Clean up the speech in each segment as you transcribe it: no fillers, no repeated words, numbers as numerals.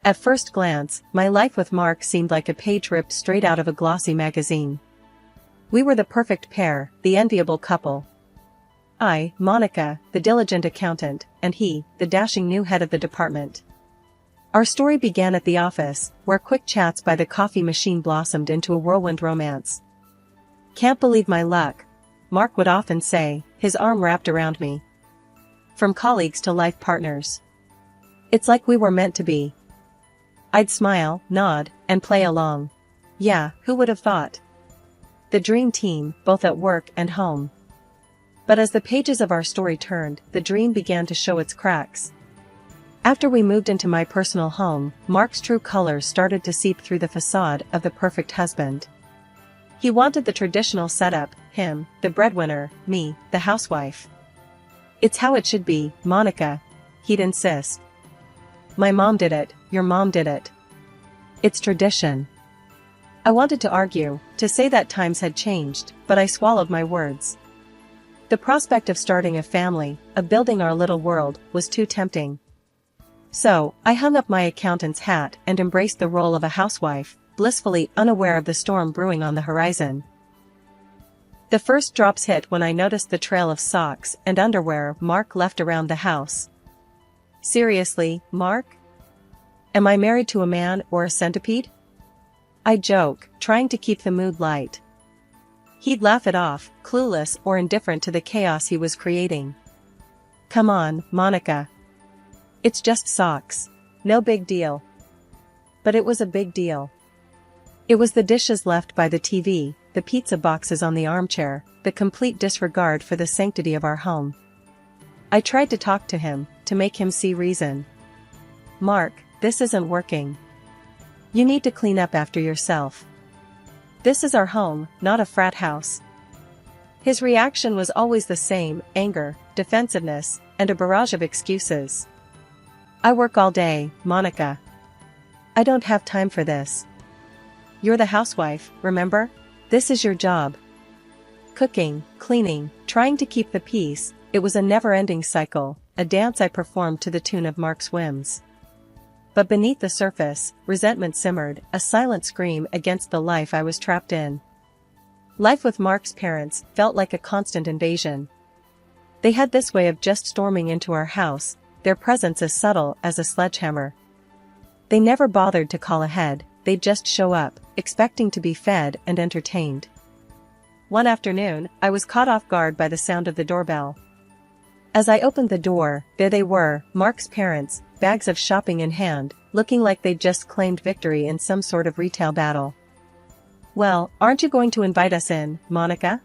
At first glance, my life with Mark seemed like a page ripped straight out of a glossy magazine. We were the perfect pair, the enviable couple. I, Monica, the diligent accountant, and he, the dashing new head of the department. Our story began at the office, where quick chats by the coffee machine blossomed into a whirlwind romance. "Can't believe my luck," Mark would often say, his arm wrapped around me. "From colleagues to life partners. It's like we were meant to be." I'd smile, nod, and play along. Yeah, who would have thought? The dream team, both at work and home. But as the pages of our story turned, the dream began to show its cracks. After we moved into my personal home, Mark's true colors started to seep through the facade of the perfect husband. He wanted the traditional setup, him, the breadwinner, me, the housewife. "It's how it should be, Monica," he'd insist. "My mom did it, your mom did it. It's tradition." I wanted to argue, to say that times had changed, but I swallowed my words. The prospect of starting a family, of building our little world, was too tempting. So, I hung up my accountant's hat and embraced the role of a housewife, blissfully unaware of the storm brewing on the horizon. The first drops hit when I noticed the trail of socks and underwear Mark left around the house. "Seriously, Mark? Am I married to a man or a centipede?" I joke, trying to keep the mood light. He'd laugh it off, clueless or indifferent to the chaos he was creating. "Come on, Monica. It's just socks. No big deal." But it was a big deal. It was the dishes left by the TV, the pizza boxes on the armchair, the complete disregard for the sanctity of our home. I tried to talk to him, to make him see reason. "Mark, this isn't working. You need to clean up after yourself. This is our home, not a frat house." His reaction was always the same: anger, defensiveness, and a barrage of excuses. "I work all day, Monica. I don't have time for this. You're the housewife, remember? This is your job." Cooking, cleaning, trying to keep the peace, it was a never-ending cycle, a dance I performed to the tune of Mark's whims. But beneath the surface, resentment simmered, a silent scream against the life I was trapped in. Life with Mark's parents felt like a constant invasion. They had this way of just storming into our house, their presence as subtle as a sledgehammer. They never bothered to call ahead, they'd just show up, expecting to be fed and entertained. One afternoon, I was caught off guard by the sound of the doorbell. As I opened the door, there they were, Mark's parents, bags of shopping in hand, looking like they'd just claimed victory in some sort of retail battle. "Well, aren't you going to invite us in, Monica?"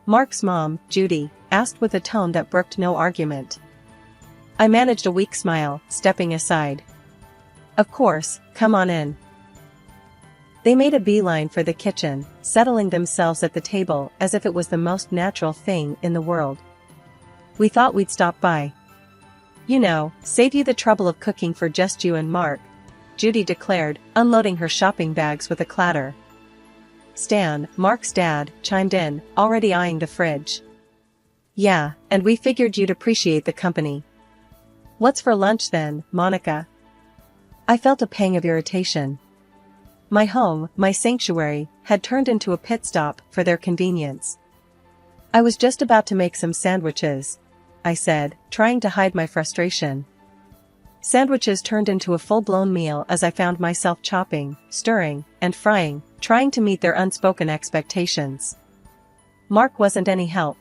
Mark's mom, Judy, asked with a tone that brooked no argument. I managed a weak smile, stepping aside. "Of course, come on in." They made a beeline for the kitchen, settling themselves at the table as if it was the most natural thing in the world. "We thought we'd stop by. You know, save you the trouble of cooking for just you and Mark," Judy declared, unloading her shopping bags with a clatter. Stan, Mark's dad, chimed in, already eyeing the fridge. "Yeah, and we figured you'd appreciate the company." "What's for lunch then, Monica?" I felt a pang of irritation. My home, my sanctuary, had turned into a pit stop for their convenience. "I was just about to make some sandwiches," I said, trying to hide my frustration. Sandwiches turned into a full-blown meal as I found myself chopping, stirring, and frying, trying to meet their unspoken expectations. Mark wasn't any help.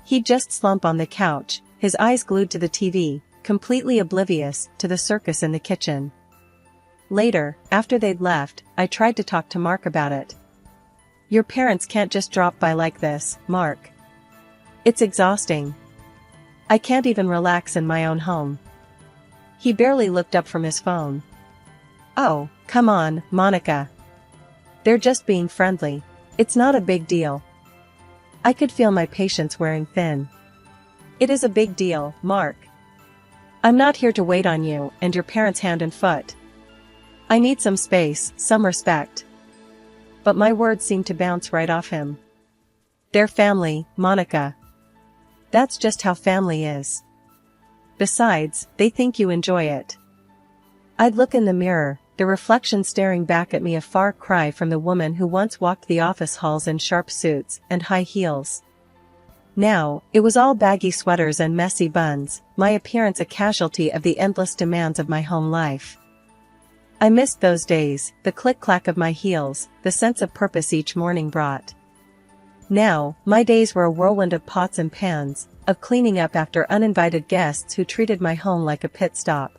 He'd just slump on the couch, his eyes glued to the TV, completely oblivious to the circus in the kitchen. Later, after they'd left, I tried to talk to Mark about it. "Your parents can't just drop by like this, Mark. It's exhausting. I can't even relax in my own home." He barely looked up from his phone. "Oh, come on, Monica. They're just being friendly. It's not a big deal." I could feel my patience wearing thin. "It is a big deal, Mark. I'm not here to wait on you and your parents hand and foot. I need some space, some respect." But my words seemed to bounce right off him. "They're family, Monica. That's just how family is. Besides, they think you enjoy it." I'd look in the mirror, the reflection staring back at me, a far cry from the woman who once walked the office halls in sharp suits and high heels. Now, it was all baggy sweaters and messy buns, my appearance a casualty of the endless demands of my home life. I missed those days, the click-clack of my heels, the sense of purpose each morning brought. Now, my days were a whirlwind of pots and pans, of cleaning up after uninvited guests who treated my home like a pit stop.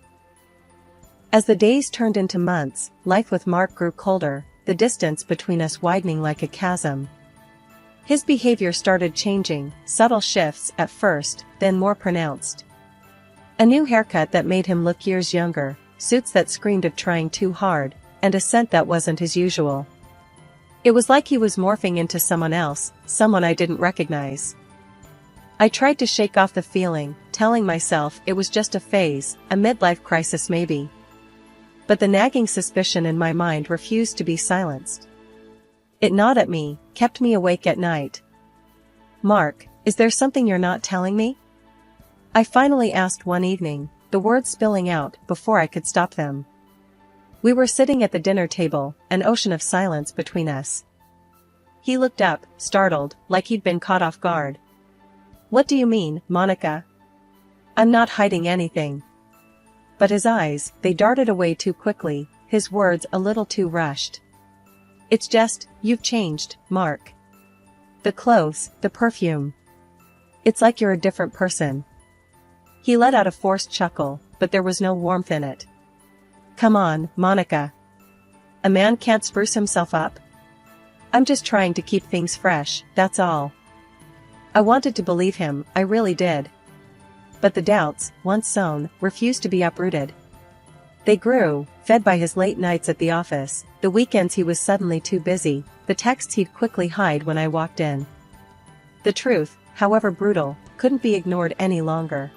As the days turned into months, life with Mark grew colder, the distance between us widening like a chasm. His behavior started changing, subtle shifts at first, then more pronounced. A new haircut that made him look years younger, suits that screamed of trying too hard, and a scent that wasn't his usual. It was like he was morphing into someone else, someone I didn't recognize. I tried to shake off the feeling, telling myself it was just a phase, a midlife crisis maybe. But the nagging suspicion in my mind refused to be silenced. It gnawed at me, kept me awake at night. "Mark, is there something you're not telling me?" I finally asked one evening, the words spilling out before I could stop them. We were sitting at the dinner table, an ocean of silence between us. He looked up, startled, like he'd been caught off guard. "What do you mean, Monica?" "I'm not hiding anything." But his eyes, they darted away too quickly, his words a little too rushed. "It's just, you've changed, Mark. The clothes, the perfume. It's like you're a different person." He let out a forced chuckle, but there was no warmth in it. "Come on, Monica. A man can't spruce himself up. I'm just trying to keep things fresh, that's all." I wanted to believe him, I really did. But the doubts, once sown, refused to be uprooted. They grew, fed by his late nights at the office, the weekends he was suddenly too busy, the texts he'd quickly hide when I walked in. The truth, however brutal, couldn't be ignored any longer.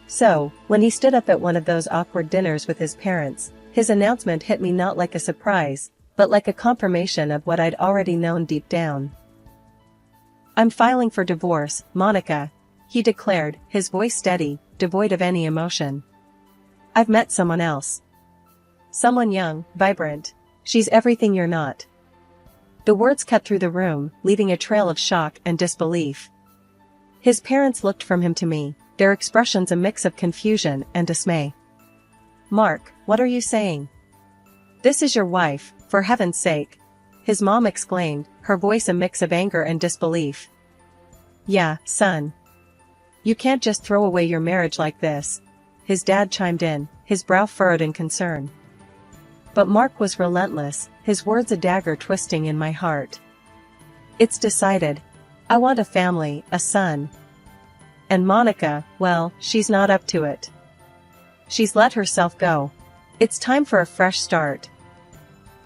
So, when he stood up at one of those awkward dinners with his parents, his announcement hit me not like a surprise, but like a confirmation of what I'd already known deep down. "I'm filing for divorce, Monica," he declared, his voice steady, devoid of any emotion. "I've met someone else. Someone young, vibrant. She's everything you're not." The words cut through the room, leaving a trail of shock and disbelief. His parents looked from him to me, their expressions a mix of confusion and dismay. "Mark, what are you saying? This is your wife, for heaven's sake," his mom exclaimed, her voice a mix of anger and disbelief. "Yeah, son. You can't just throw away your marriage like this," his dad chimed in, his brow furrowed in concern. But Mark was relentless, his words a dagger twisting in my heart. "It's decided. I want a family, a son. And Monica, well, she's not up to it. She's let herself go. It's time for a fresh start."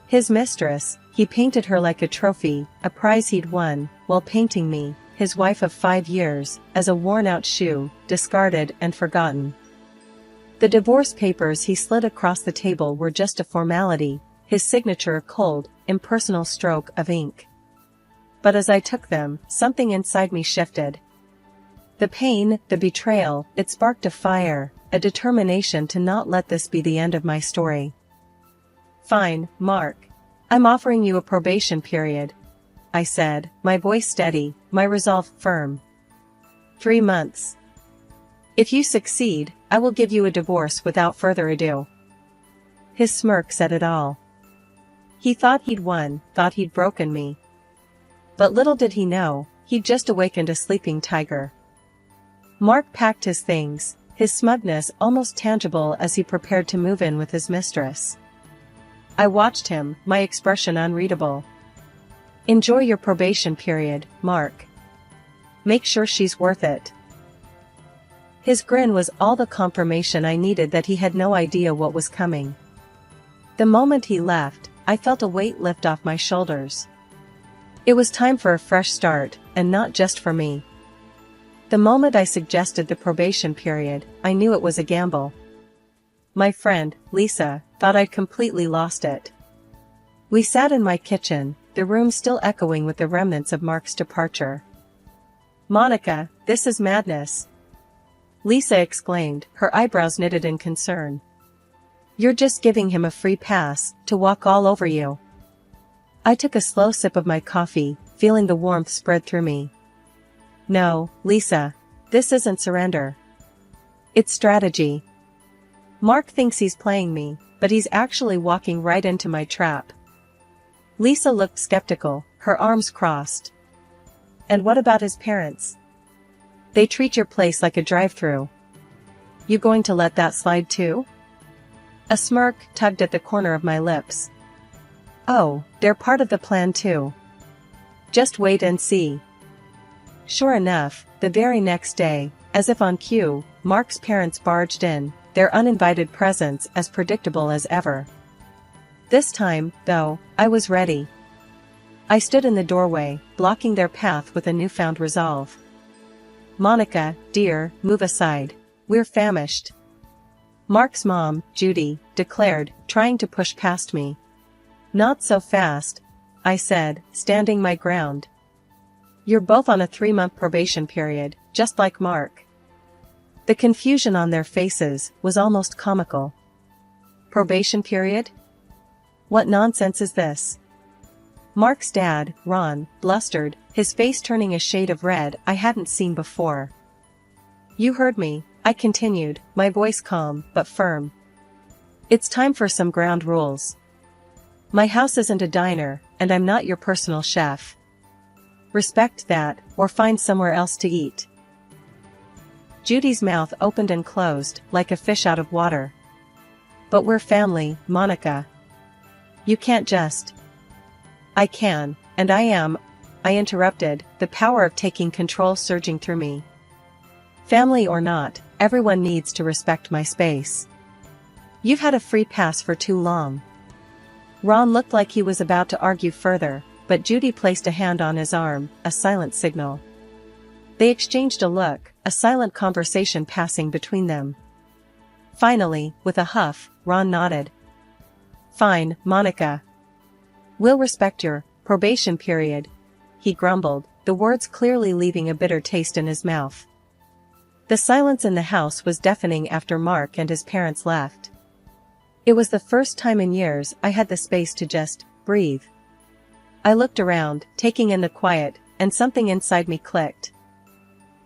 His mistress, he painted her like a trophy, a prize he'd won, while painting me, his wife of 5 years, as a worn-out shoe, discarded and forgotten. The divorce papers he slid across the table were just a formality, his signature a cold, impersonal stroke of ink. But as I took them, something inside me shifted. The pain, the betrayal, it sparked a fire, a determination to not let this be the end of my story. "Fine, Mark. I'm offering you a probation period," I said, my voice steady, my resolve firm. 3 months. If you succeed, I will give you a divorce without further ado." His smirk said it all. He thought he'd won, thought he'd broken me. But little did he know, he'd just awakened a sleeping tiger. Mark packed his things, his smugness almost tangible as he prepared to move in with his mistress. I watched him, my expression unreadable. "Enjoy your probation period, Mark. Make sure she's worth it." His grin was all the confirmation I needed that he had no idea what was coming. The moment he left, I felt a weight lift off my shoulders. It was time for a fresh start, and not just for me. The moment I suggested the probation period, I knew it was a gamble. My friend, Lisa, thought I'd completely lost it. We sat in my kitchen, the room still echoing with the remnants of Mark's departure. "Monica, this is madness," Lisa exclaimed, her eyebrows knitted in concern. You're just giving him a free pass to walk all over you. I took a slow sip of my coffee, feeling the warmth spread through me. No, Lisa. This isn't surrender. It's strategy. Mark thinks he's playing me, but he's actually walking right into my trap. Lisa looked skeptical, her arms crossed. And what about his parents? They treat your place like a drive-through. You going to let that slide too? A smirk tugged at the corner of my lips. Oh, they're part of the plan too. Just wait and see. Sure enough, the very next day, as if on cue, Mark's parents barged in, their uninvited presence as predictable as ever. This time, though, I was ready. I stood in the doorway, blocking their path with a newfound resolve. Monica, dear, move aside. We're famished. Mark's mom, Judy, declared, trying to push past me. Not so fast, I said, standing my ground. You're both on a 3-month probation period, just like Mark. The confusion on their faces was almost comical. Probation period? What nonsense is this? Mark's dad, Ron, blustered, his face turning a shade of red I hadn't seen before. You heard me, I continued, my voice calm but firm. It's time for some ground rules. My house isn't a diner, and I'm not your personal chef. Respect that, or find somewhere else to eat. Judy's mouth opened and closed, like a fish out of water. But we're family, Monica. You can't just. I can, and I am, I interrupted, the power of taking control surging through me. Family or not, everyone needs to respect my space. You've had a free pass for too long. Ron looked like he was about to argue further, but Judy placed a hand on his arm, a silent signal. They exchanged a look, a silent conversation passing between them. Finally, with a huff, Ron nodded. Fine, Monica. We'll respect your probation period, he grumbled, the words clearly leaving a bitter taste in his mouth. The silence in the house was deafening after Mark and his parents left. It was the first time in years I had the space to just breathe. I looked around, taking in the quiet, and something inside me clicked.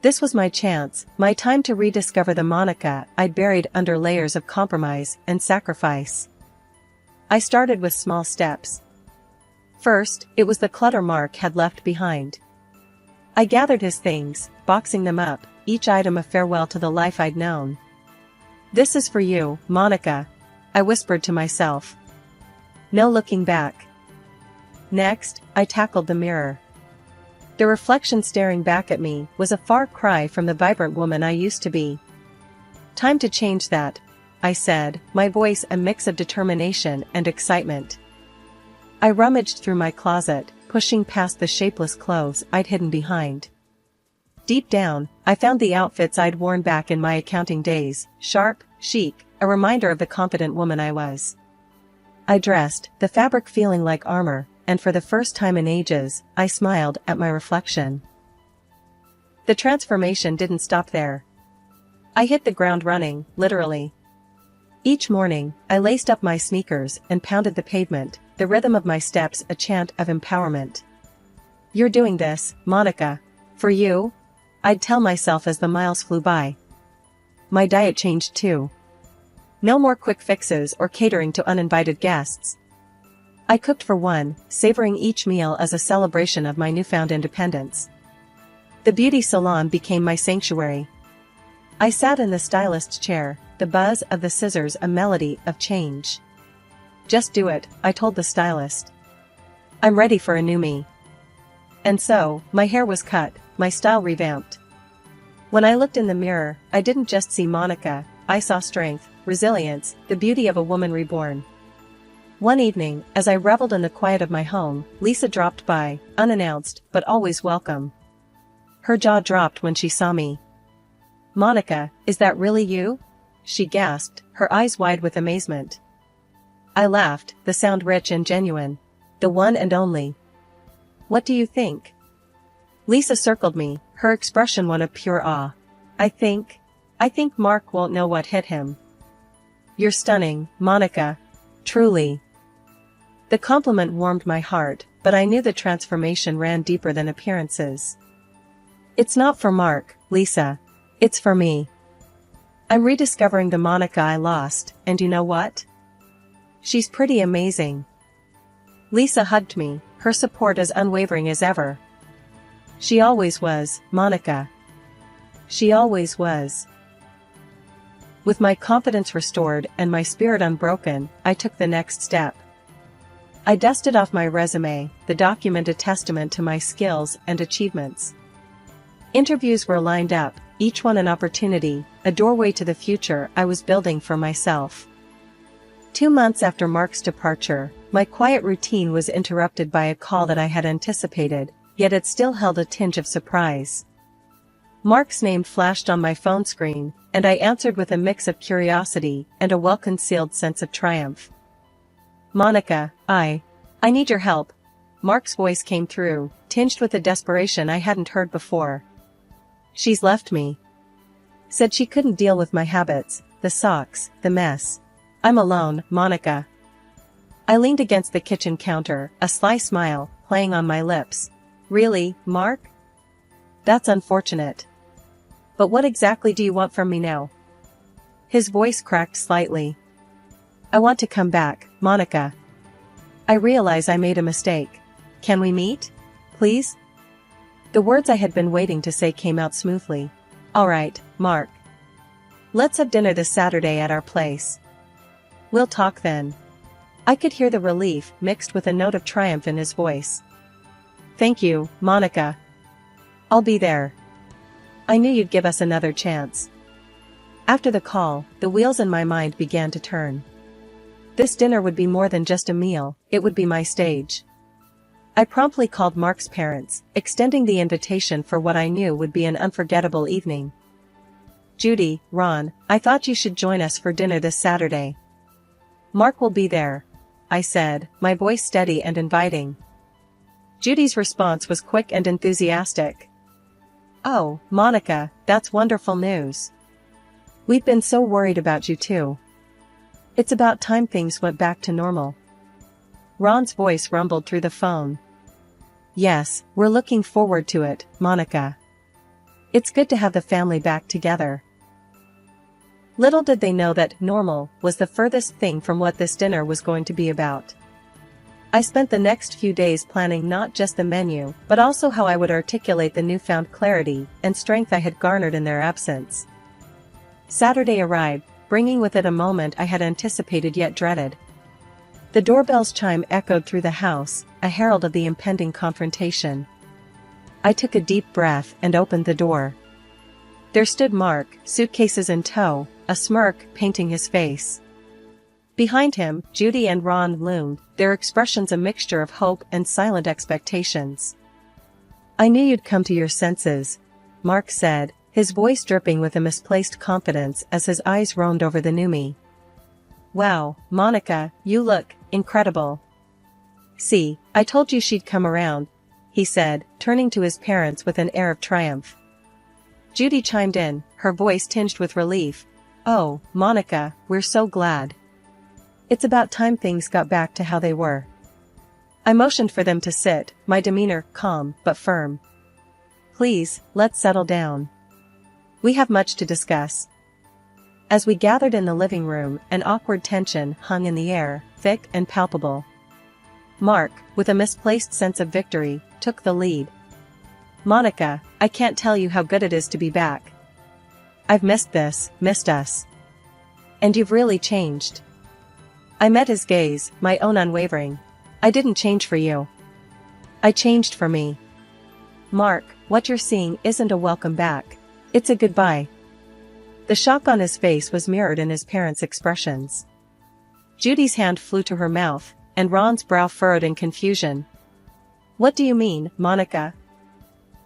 This was my chance, my time to rediscover the Monica I'd buried under layers of compromise and sacrifice. I started with small steps. First, it was the clutter Mark had left behind. I gathered his things, boxing them up, each item a farewell to the life I'd known. This is for you, Monica, I whispered to myself. No looking back. Next, I tackled the mirror. The reflection staring back at me was a far cry from the vibrant woman I used to be. Time to change that, I said, my voice a mix of determination and excitement. I rummaged through my closet, pushing past the shapeless clothes I'd hidden behind. Deep down, I found the outfits I'd worn back in my accounting days, sharp, chic, a reminder of the confident woman I was. I dressed, the fabric feeling like armor, and for the first time in ages, I smiled at my reflection. The transformation didn't stop there. I hit the ground running, literally. Each morning, I laced up my sneakers and pounded the pavement, the rhythm of my steps a chant of empowerment. You're doing this, Monica. For you? I'd tell myself as the miles flew by. My diet changed too. No more quick fixes or catering to uninvited guests. I cooked for one, savoring each meal as a celebration of my newfound independence. The beauty salon became my sanctuary. I sat in the stylist's chair, the buzz of the scissors a melody of change. Just do it, I told the stylist. I'm ready for a new me. And so, my hair was cut, my style revamped. When I looked in the mirror, I didn't just see Monica, I saw strength, resilience, the beauty of a woman reborn. One evening, as I reveled in the quiet of my home, Lisa dropped by, unannounced, but always welcome. Her jaw dropped when she saw me. Monica, is that really you? She gasped, her eyes wide with amazement. I laughed, the sound rich and genuine. The one and only. What do you think? Lisa circled me, her expression one of pure awe. I think Mark won't know what hit him. You're stunning, Monica. Truly. The compliment warmed my heart, but I knew the transformation ran deeper than appearances. It's not for Mark, Lisa. It's for me. I'm rediscovering the Monica I lost, and you know what? She's pretty amazing. Lisa hugged me, her support as unwavering as ever. She always was, Monica. She always was. With my confidence restored and my spirit unbroken, I took the next step. I dusted off my resume, the document a testament to my skills and achievements. Interviews were lined up, each one an opportunity, a doorway to the future I was building for myself. 2 months after Mark's departure, my quiet routine was interrupted by a call that I had anticipated, yet it still held a tinge of surprise. Mark's name flashed on my phone screen, and I answered with a mix of curiosity and a well-concealed sense of triumph. Monica, I need your help. Mark's voice came through, tinged with a desperation I hadn't heard before. She's left me. Said she couldn't deal with my habits, the socks, the mess. I'm alone, Monica. I leaned against the kitchen counter, a sly smile playing on my lips. Really, Mark? That's unfortunate. But what exactly do you want from me now? His voice cracked slightly. I want to come back, Monica. I realize I made a mistake. Can we meet? Please? The words I had been waiting to say came out smoothly. All right, Mark. Let's have dinner this Saturday at our place. We'll talk then. I could hear the relief mixed with a note of triumph in his voice. Thank you, Monica. I'll be there. I knew you'd give us another chance. After the call, the wheels in my mind began to turn. This dinner would be more than just a meal, it would be my stage. I promptly called Mark's parents, extending the invitation for what I knew would be an unforgettable evening. Judy, Ron, I thought you should join us for dinner this Saturday. Mark will be there, I said, my voice steady and inviting. Judy's response was quick and enthusiastic. Oh, Monica, that's wonderful news. We've been so worried about you too. It's about time things went back to normal. Ron's voice rumbled through the phone. Yes, we're looking forward to it, Monica. It's good to have the family back together. Little did they know that normal was the furthest thing from what this dinner was going to be about. I spent the next few days planning not just the menu, but also how I would articulate the newfound clarity and strength I had garnered in their absence. Saturday arrived, bringing with it a moment I had anticipated yet dreaded. The doorbell's chime echoed through the house, a herald of the impending confrontation. I took a deep breath and opened the door. There stood Mark, suitcases in tow, a smirk painting his face. Behind him, Judy and Ron loomed, their expressions a mixture of hope and silent expectations. I knew you'd come to your senses, Mark said, his voice dripping with a misplaced confidence as his eyes roamed over the new me. Wow, Monica, you look incredible. See, I told you she'd come around, he said, turning to his parents with an air of triumph. Judy chimed in, her voice tinged with relief. Oh, Monica, we're so glad. It's about time things got back to how they were. I motioned for them to sit, my demeanor calm but firm. Please, let's settle down. We have much to discuss. As we gathered in the living room, an awkward tension hung in the air, thick and palpable. Mark, with a misplaced sense of victory, took the lead. Monica, I can't tell you how good it is to be back. I've missed us. And you've really changed. I met his gaze, my own unwavering. I didn't change for you. I changed for me. Mark, what you're seeing isn't a welcome back. It's a goodbye. The shock on his face was mirrored in his parents' expressions. Judy's hand flew to her mouth, and Ron's brow furrowed in confusion. What do you mean, Monica?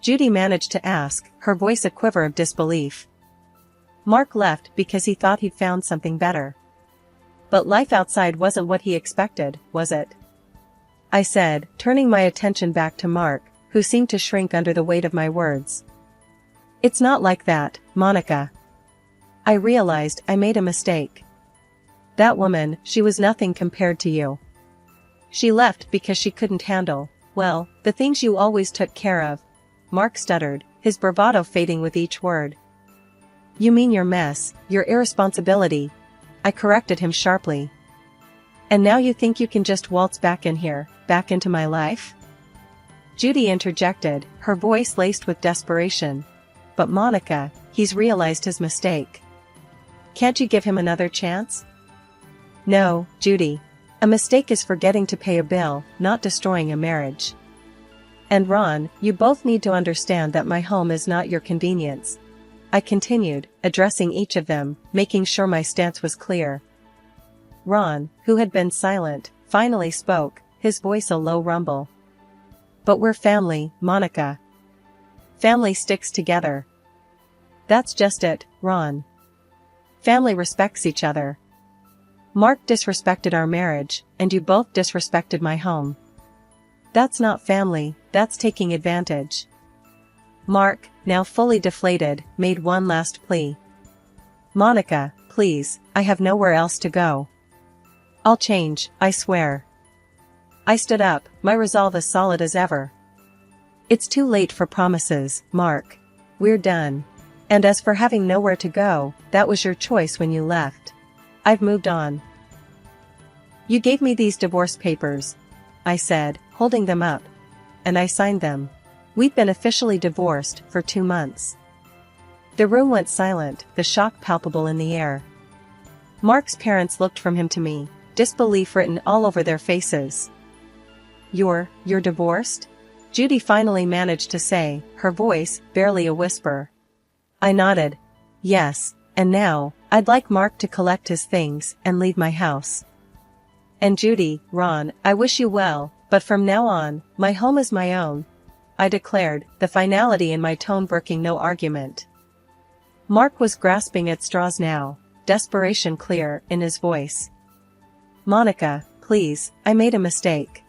Judy managed to ask, her voice a quiver of disbelief. Mark left because he thought he'd found something better. But life outside wasn't what he expected, was it? I said, turning my attention back to Mark, who seemed to shrink under the weight of my words. It's not like that, Monica. I realized I made a mistake. That woman, she was nothing compared to you. She left because she couldn't handle, well, the things you always took care of. Mark stuttered, his bravado fading with each word. You mean your mess, your irresponsibility? I corrected him sharply. And now you think you can just waltz back in here, back into my life? Judy interjected, her voice laced with desperation. But Monica, he's realized his mistake. Can't you give him another chance? No, Judy. A mistake is forgetting to pay a bill, not destroying a marriage. And Ron, you both need to understand that my home is not your convenience. I continued, addressing each of them, making sure my stance was clear. Ron, who had been silent, finally spoke, his voice a low rumble. But we're family, Monica. Family sticks together. That's just it, Ron. Family respects each other. Mark disrespected our marriage, and you both disrespected my home. That's not family, that's taking advantage. Mark, now fully deflated, made one last plea. Monica, please, I have nowhere else to go. I'll change, I swear. I stood up, my resolve as solid as ever. It's too late for promises, Mark. We're done. And as for having nowhere to go, that was your choice when you left. I've moved on. You gave me these divorce papers, I said, holding them up. And I signed them. We'd been officially divorced for 2 months. The room went silent, the shock palpable in the air. Mark's parents looked from him to me, disbelief written all over their faces. You're divorced? Judy finally managed to say, her voice barely a whisper. I nodded. Yes, and now, I'd like Mark to collect his things and leave my house. And Judy, Ron, I wish you well, but from now on, my home is my own, I declared, the finality in my tone broking no argument. Mark was grasping at straws now, desperation clear in his voice. Monica, please, I made a mistake.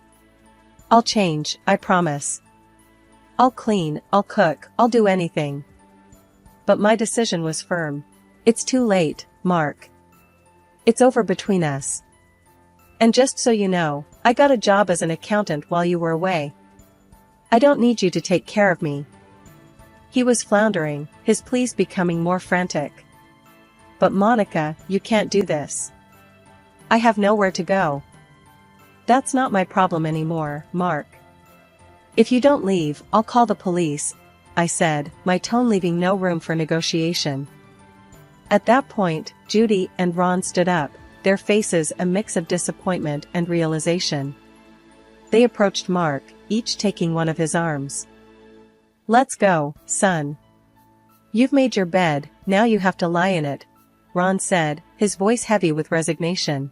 I'll change, I promise. I'll clean, I'll cook, I'll do anything. But my decision was firm. It's too late, Mark. It's over between us. And just so you know, I got a job as an accountant while you were away. I don't need you to take care of me. He was floundering, his pleas becoming more frantic. But Monica, you can't do this. I have nowhere to go. That's not my problem anymore, Mark. If you don't leave, I'll call the police, I said, my tone leaving no room for negotiation. At that point, Judy and Ron stood up, their faces a mix of disappointment and realization. They approached Mark, each taking one of his arms. Let's go, son. You've made your bed, now you have to lie in it, Ron said, his voice heavy with resignation.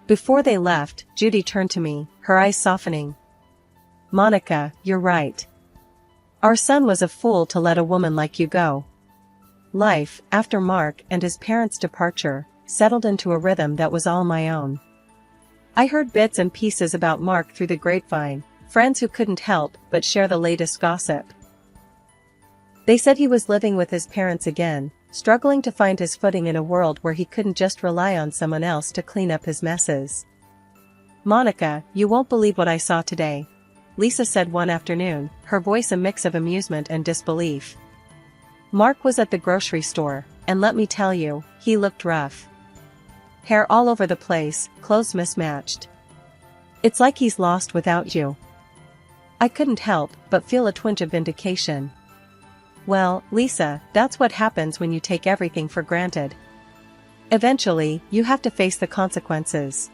Before they left, Judy turned to me, her eyes softening. Monica, you're right. Our son was a fool to let a woman like you go. Life, after Mark and his parents' departure, settled into a rhythm that was all my own. I heard bits and pieces about Mark through the grapevine, friends who couldn't help but share the latest gossip. They said he was living with his parents again, struggling to find his footing in a world where he couldn't just rely on someone else to clean up his messes. Monica, you won't believe what I saw today, Lisa said one afternoon, her voice a mix of amusement and disbelief. Mark was at the grocery store, and let me tell you, he looked rough. Hair all over the place, clothes mismatched. It's like he's lost without you. I couldn't help but feel a twinge of vindication. Well, Lisa, that's what happens when you take everything for granted. Eventually, you have to face the consequences.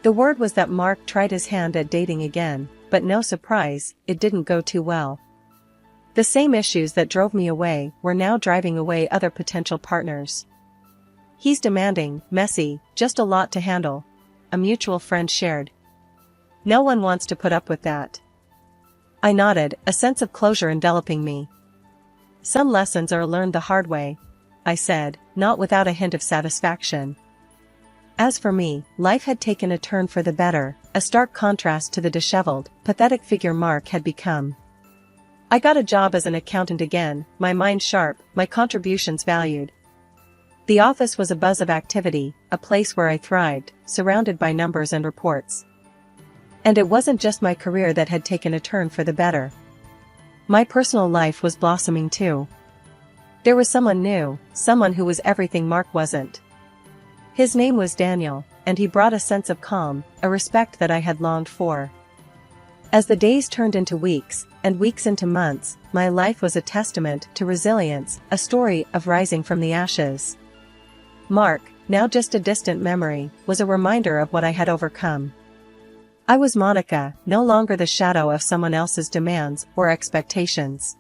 The word was that Mark tried his hand at dating again, but no surprise, it didn't go too well. The same issues that drove me away were now driving away other potential partners. He's demanding, messy, just a lot to handle, a mutual friend shared. No one wants to put up with that. I nodded, a sense of closure enveloping me. Some lessons are learned the hard way, I said, not without a hint of satisfaction. As for me, life had taken a turn for the better, a stark contrast to the disheveled, pathetic figure Mark had become. I got a job as an accountant again, my mind sharp, my contributions valued. The office was a buzz of activity, a place where I thrived, surrounded by numbers and reports. And it wasn't just my career that had taken a turn for the better. My personal life was blossoming too. There was someone new, someone who was everything Mark wasn't. His name was Daniel, and he brought a sense of calm, a respect that I had longed for. As the days turned into weeks, and weeks into months, my life was a testament to resilience, a story of rising from the ashes. Mark, now just a distant memory, was a reminder of what I had overcome. I was Monica, no longer the shadow of someone else's demands or expectations.